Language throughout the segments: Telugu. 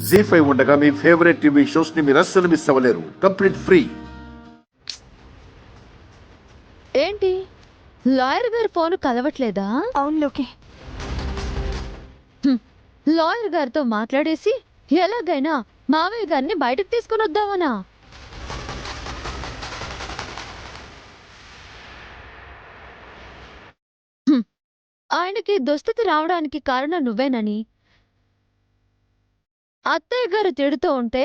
జీ5 ఉండగా మీ ఫేవరెట్ టీవీ షోస్ ని మీరు అస్సలు మిస్ అవ్వలేరు. Complete free. ఏంటి లాయర్ గారి ఫోన్ కలవట్లేదా? అవును లోకి. లాయర్ గారితో మాట్లాడేసి ఎలాగైనా మావయ్య గారిని బయటకు తీసుకుని వద్దామనా? ఆయనకి దుస్థితి రావడానికి కారణం నువ్వేనని అత్తయ్య గారు తిడుతూ ఉంటే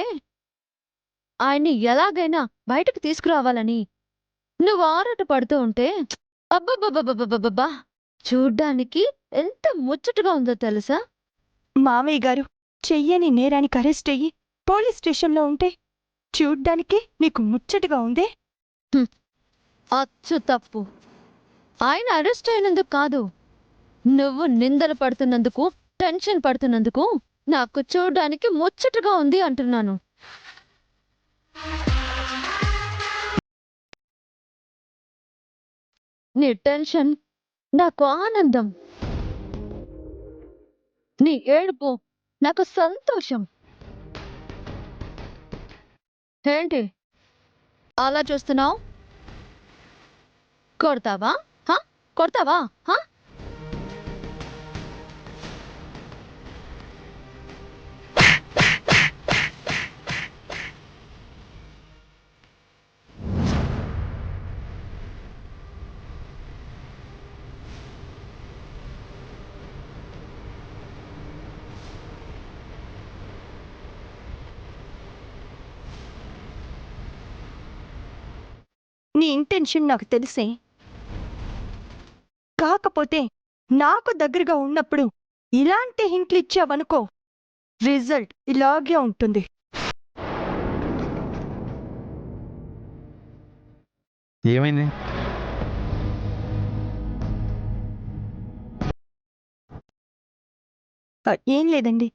ఆయన్ని ఎలాగైనా బయటకు తీసుకురావాలని నువ్వు ఆరాట పడుతూ ఉంటే అబ్బబ్బబ్బబ్బబ్బబ్బా చూడ్డానికి ఎంత ముచ్చటగా ఉందో తెలుసా? మామయ్య గారు చెయ్యని నేరానికి అరెస్ట్ అయ్యి పోలీస్ స్టేషన్లో ఉంటే చూడ్డానికి నీకు ముచ్చటగా ఉందే? అచ్చు తప్పు. ఆయన అరెస్ట్ అయినందుకు కాదు, నువ్వు నిందలు పడుతున్నందుకు, టెన్షన్ పడుతున్నందుకు నాకు చూడ్డానికి ముచ్చటగా ఉంది అంటున్నాను. నీ టెన్షన్ నాకు ఆనందం, నీ ఏడుపు నాకు సంతోషం. ఏంటి అలా చూస్తున్నావు? కొడతావా? కొడతావా? నీ ఇంటెన్షన్ నాకు తెలిసే. కాకపోతే నాకు దగ్గరగా ఉన్నప్పుడు ఇలాంటి హింట్లు ఇచ్చావనుకో, రిజల్ట్ ఇలాగే ఉంటుంది. ఏమైంది? ఏం లేదండి,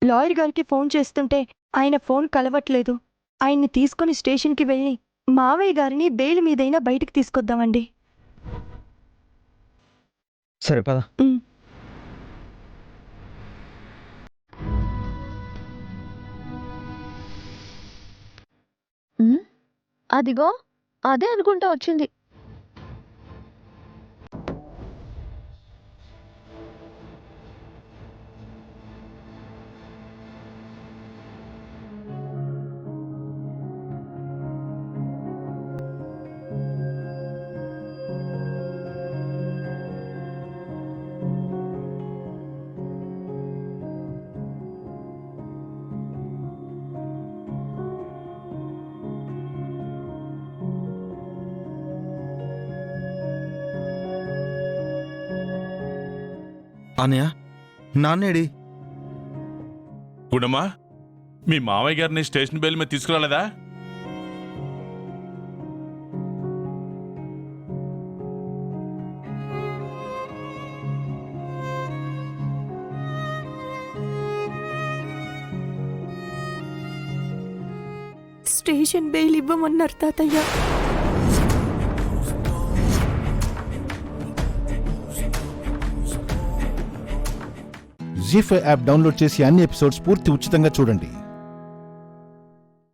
లాయర్ గారికి ఫోన్ చేస్తుంటే ఆయన ఫోన్ కలవట్లేదు. ఆయన్ని తీసుకుని స్టేషన్కి వెళ్ళి మావయ్య గారిని బెయిల్ మీదైనా బయటికి తీసుకొద్దామండి. సరే పద. అదిగో అదే అనుకుంటా వచ్చింది. అన్నయ్య, నాన్నేడి? గుణమా, మీ మావయ్య గారిని స్టేషన్ బెయిల్ మీద తీసుకురాలేదా? స్టేషన్ బెయిల్ ఇవ్వమన్నారు తాతయ్య. జీ5 యాప్ డౌన్లోడ్ చేసి అన్ని ఎపిసోడ్స్ పూర్తి ఉచితంగా చూడండి.